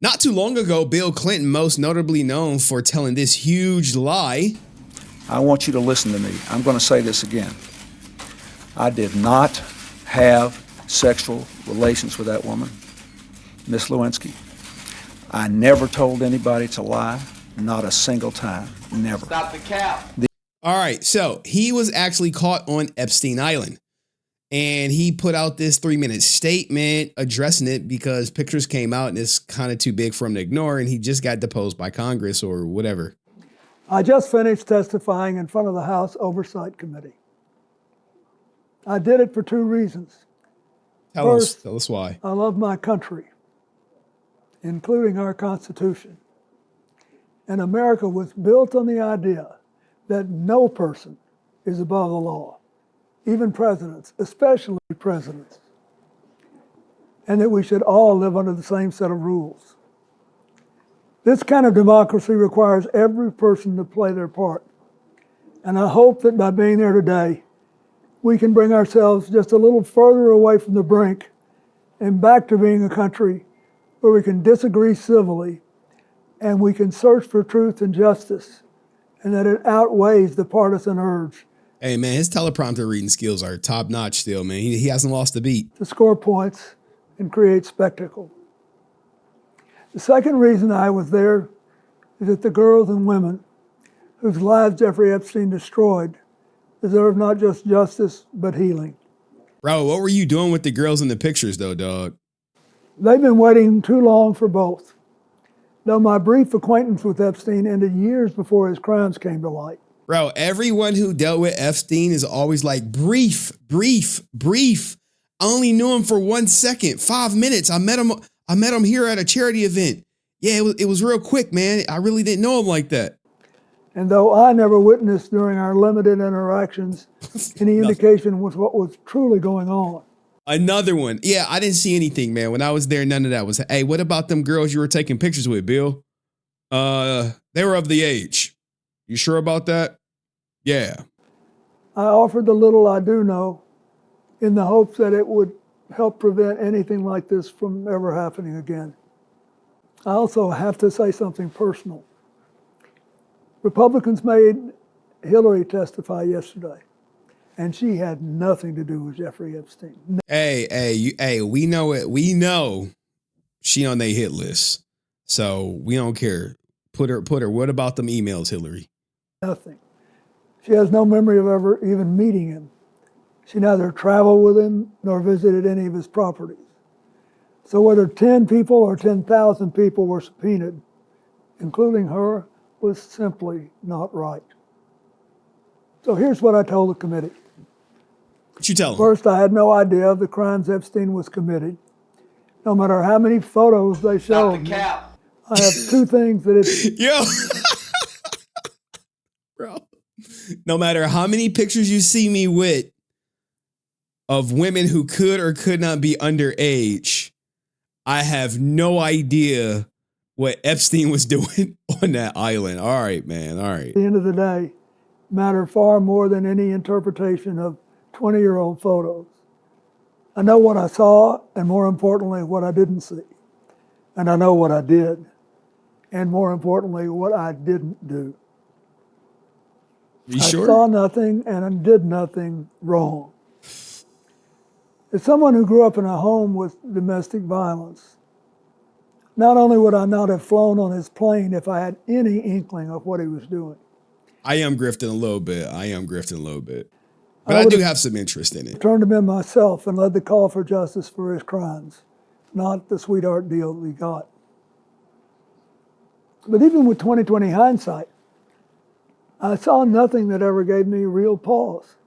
Not too long ago, Bill Clinton, most notably known for telling this huge lie. I want you to listen to me. I'm going to say this again. I did not have sexual relations with that woman, Miss Lewinsky. I never told anybody to lie, not a single time, never. Stop the cap. All right, so he was actually caught on Epstein Island. And he put out this 3-minute statement addressing it because pictures came out and it's kind of too big for him to ignore. And he just got deposed by Congress or whatever. I just finished testifying in front of the House Oversight Committee. I did it for 2 reasons. Tell First, us why. I love my country, including our Constitution. And America was built on the idea that no person is above the law. Even presidents, especially presidents, and that we should all live under the same set of rules. This kind of democracy requires every person to play their part. And I hope that by being there today, we can bring ourselves just a little further away from the brink and back to being a country where we can disagree civilly and we can search for truth and justice, and that it outweighs the partisan urge. Hey, man, his teleprompter reading skills are top notch still, man. He hasn't lost a beat. To score points and create spectacle. The second reason I was there is that the girls and women whose lives Jeffrey Epstein destroyed deserve not just justice, but healing. Bro, what were you doing with the girls in the pictures, though, dog? They've been waiting too long for both. Though my brief acquaintance with Epstein ended years before his crimes came to light. Bro, everyone who dealt with Epstein is always like, brief. I only knew him for 1 second, 5 minutes. I met him here at a charity event. Yeah, it was real quick, man. I really didn't know him like that. And though I never witnessed during our limited interactions any indication with what was truly going on. Another one. Yeah, I didn't see anything, man. When I was there, none of that was, hey, what about them girls you were taking pictures with, Bill? They were of the age. You sure about that? Yeah. I offered the little I do know in the hopes that it would help prevent anything like this from ever happening again. I also have to say something personal. Republicans made Hillary testify yesterday, and she had nothing to do with Jeffrey Epstein. Hey, we know it. We know she on their hit list, so we don't care. Put her. What about them emails, Hillary? Nothing. She has no memory of ever even meeting him. She neither traveled with him nor visited any of his properties. So whether 10 people or 10,000 people were subpoenaed, including her, was simply not right. So here's what I told the committee. What you tell them? First, I had no idea of the crimes Epstein was committed. No matter how many photos they showed me, I have 2 things that it's... Yo! Bro. No matter how many pictures you see me with of women who could or could not be underage, I have no idea what Epstein was doing on that island. All right, man. All right. At the end of the day, matter far more than any interpretation of 20-year-old photos. I know what I saw, and more importantly, what I didn't see. And I know what I did, and more importantly, what I didn't do. You sure? I saw nothing and I did nothing wrong. As someone who grew up in a home with domestic violence, not only would I not have flown on his plane if I had any inkling of what he was doing. I am grifting a little bit. But I do have some interest in it. Turned him in myself and led the call for justice for his crimes, not the sweetheart deal that he got. But even with 20/20 hindsight, I saw nothing that ever gave me real pause.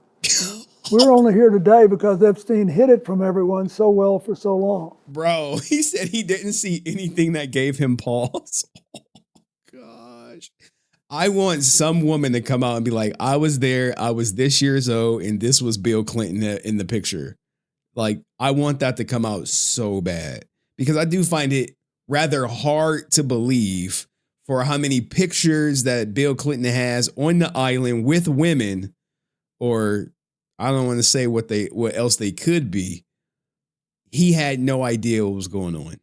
We're only here today because Epstein hid it from everyone so well for so long. Bro, he said he didn't see anything that gave him pause. Oh, gosh. I want some woman to come out and be like, I was there, I was this years old, and this was Bill Clinton in the picture. Like, I want that to come out so bad. Because I do find it rather hard to believe for how many pictures that Bill Clinton has on the island with women, or I don't want to say what else they could be. He had no idea what was going on.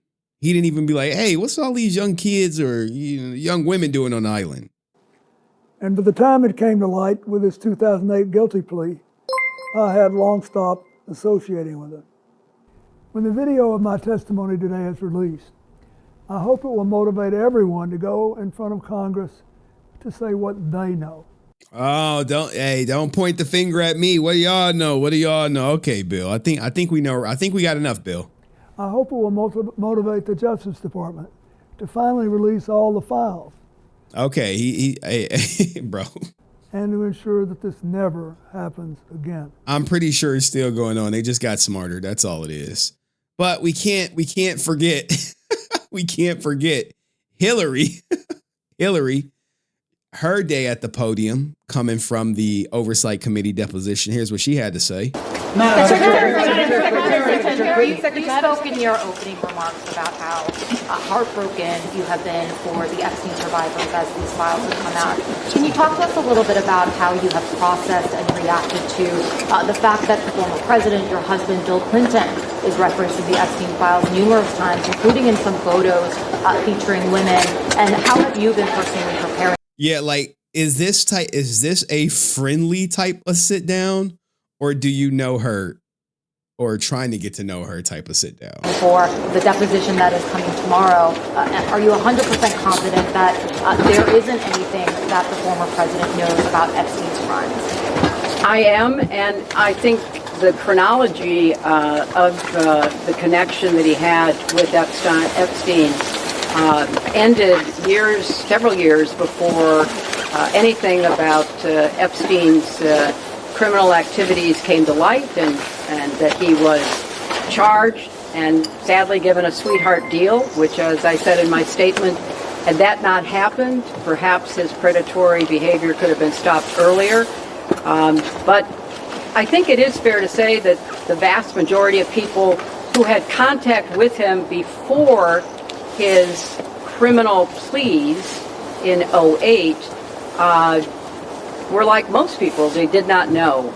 He didn't even be like, hey, what's all these young kids or young women doing on the island? And by the time it came to light with his 2008 guilty plea, I had long stopped associating with it. When the video of my testimony today is released, I hope it will motivate everyone to go in front of Congress to say what they know. Oh, don't point the finger at me. What do y'all know? What do y'all know? Okay, Bill. I think we know. I think we got enough, Bill. I hope it will motivate the Justice Department to finally release all the files. Okay, bro. And to ensure that this never happens again. I'm pretty sure it's still going on. They just got smarter. That's all it is. But we can't forget. We can't forget Hillary. Hillary, her day at the podium, coming from the Oversight Committee deposition. Here's what she had to say. You spoke in your opening remarks about how heartbroken you have been for the Epstein survivors as these files have come out. Can you talk to us a little bit about how you have processed and reacted to the fact that the former president, your husband, Bill Clinton, is referenced in the Epstein files numerous times, including in some photos featuring women, and how have you been personally preparing? Yeah, like, is this a friendly type of sit down, or do you know her? Or trying to get to know her type of sit down. For the deposition that is coming tomorrow, are you 100% confident that there isn't anything that the former president knows about Epstein's crimes? I am, and I think the chronology of the connection that he had with Epstein ended several years before anything about Epstein's criminal activities came to light, and that he was charged and sadly given a sweetheart deal, which, as I said in my statement, had that not happened, perhaps his predatory behavior could have been stopped earlier. But I think it is fair to say that the vast majority of people who had contact with him before his criminal pleas in 2008 were like most people. They did not know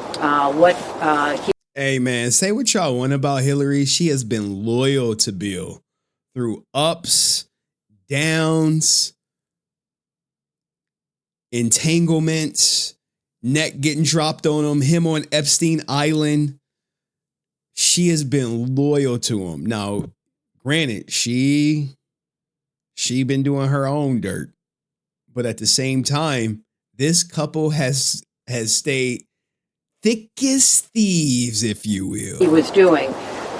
what he... Hey, man, say what y'all want about Hillary. She has been loyal to Bill through ups, downs, entanglements, neck getting dropped on him on Epstein Island. She has been loyal to him. Now, granted, she been doing her own dirt, but at the same time, this couple has stayed thick as thieves, if you will. He was doing.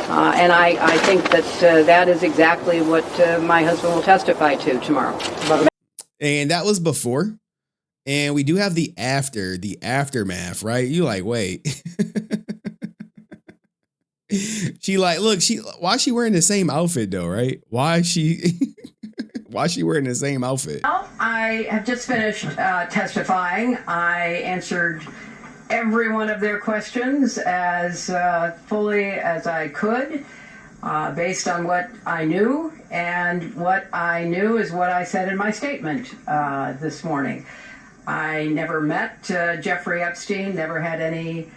And I think that that is exactly what my husband will testify to tomorrow. And that was before. And we do have the aftermath, right? You like, wait. She like, look, why is she wearing the same outfit though, right? Why is she wearing the same outfit? Well, I have just finished testifying. I answered every one of their questions as fully as I could, based on what I knew, and what I knew is what I said in my statement this morning. I never met Jeffrey Epstein, never had any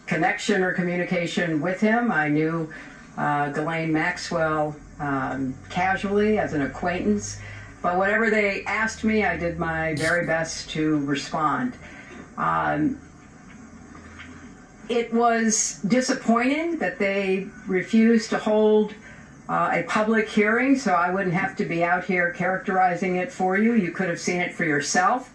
connection or communication with him. I knew Ghislaine Maxwell casually as an acquaintance, but whatever they asked me, I did my very best to respond. It was disappointing that they refused to hold a public hearing, so I wouldn't have to be out here characterizing it for you. You could have seen it for yourself.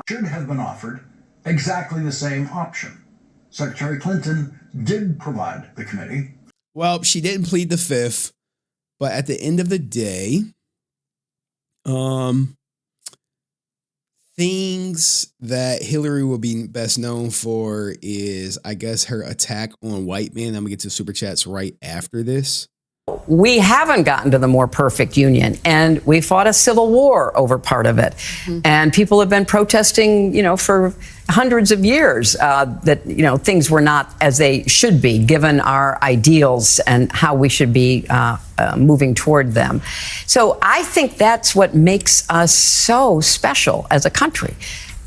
Should have been offered exactly the same option. Secretary Clinton did provide the committee. Well, she didn't plead the fifth, but at the end of the day, things that Hillary will be best known for is, I guess, her attack on white men. I'm gonna get to super chats right after this. We haven't gotten to the more perfect union, and we fought a civil war over part of it. Mm-hmm. And people have been protesting, for hundreds of years that, things were not as they should be, given our ideals and how we should be moving toward them. So I think that's what makes us so special as a country.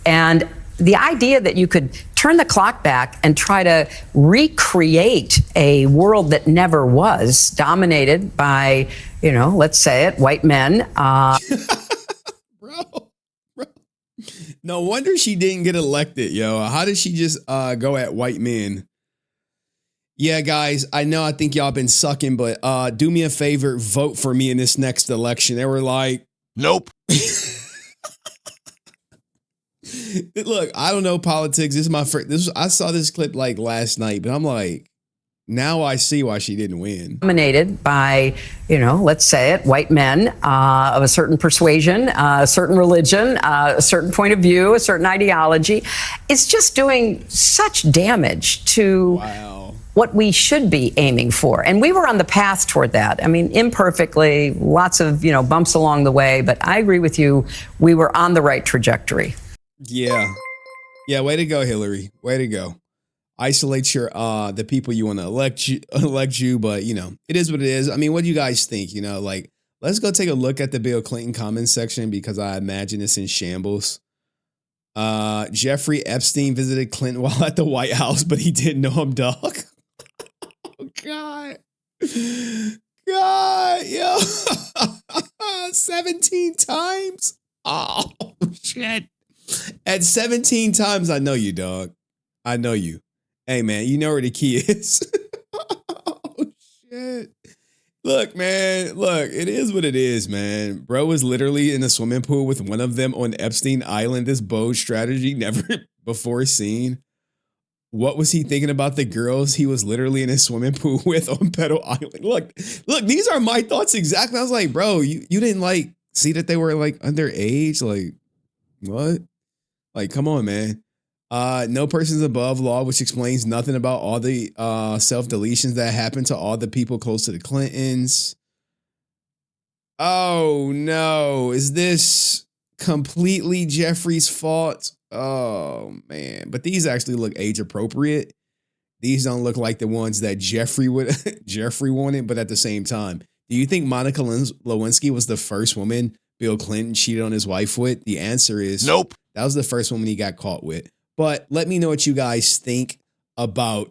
And the idea that you could turn the clock back and try to recreate a world that never was, dominated by, let's say it, white men. Bro. No wonder she didn't get elected, yo. How did she just go at white men? Yeah, guys, I think y'all been sucking, but do me a favor, vote for me in this next election. They were like, nope. Look, I don't know politics. This is my first. I saw this clip like last night, but I'm like, now I see why she didn't win. Dominated by, let's say it, white men of a certain persuasion, a certain religion, a certain point of view, a certain ideology. It's just doing such damage to what we should be aiming for. And we were on the path toward that. I mean, imperfectly, lots of, bumps along the way. But I agree with you. We were on the right trajectory. Yeah. Yeah. Way to go, Hillary. Way to go. Isolate your the people you want to elect you, but it is what it is. I mean, what do you guys think? Let's go take a look at the Bill Clinton comments section because I imagine it's in shambles. Jeffrey Epstein visited Clinton while at the White House, but he didn't know him, dog. Oh, God, yo, 17 times. Oh shit! At 17 times, I know you, dog. I know you. Hey, man, you know where the key is. Oh, shit. Look, man, it is what it is, man. Bro was literally in a swimming pool with one of them on Epstein Island. This bold strategy never before seen. What was he thinking about the girls he was literally in a swimming pool with on Petal Island? Look, these are my thoughts exactly. I was like, bro, you didn't see that they were underage? Like, what? Like, come on, man. No person's above law, which explains nothing about all the self-deletions that happened to all the people close to the Clintons. Oh, no. Is this completely Jeffrey's fault? Oh, man. But these actually look age appropriate. These don't look like the ones that Jeffrey wanted, but at the same time, do you think Monica Lewinsky was the first woman Bill Clinton cheated on his wife with? The answer is nope. That was the first woman he got caught with. But let me know what you guys think about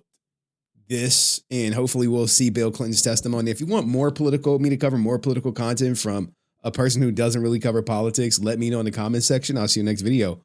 this, and hopefully we'll see Bill Clinton's testimony. If you want me to cover more political content from a person who doesn't really cover politics, let me know in the comment section. I'll see you next video.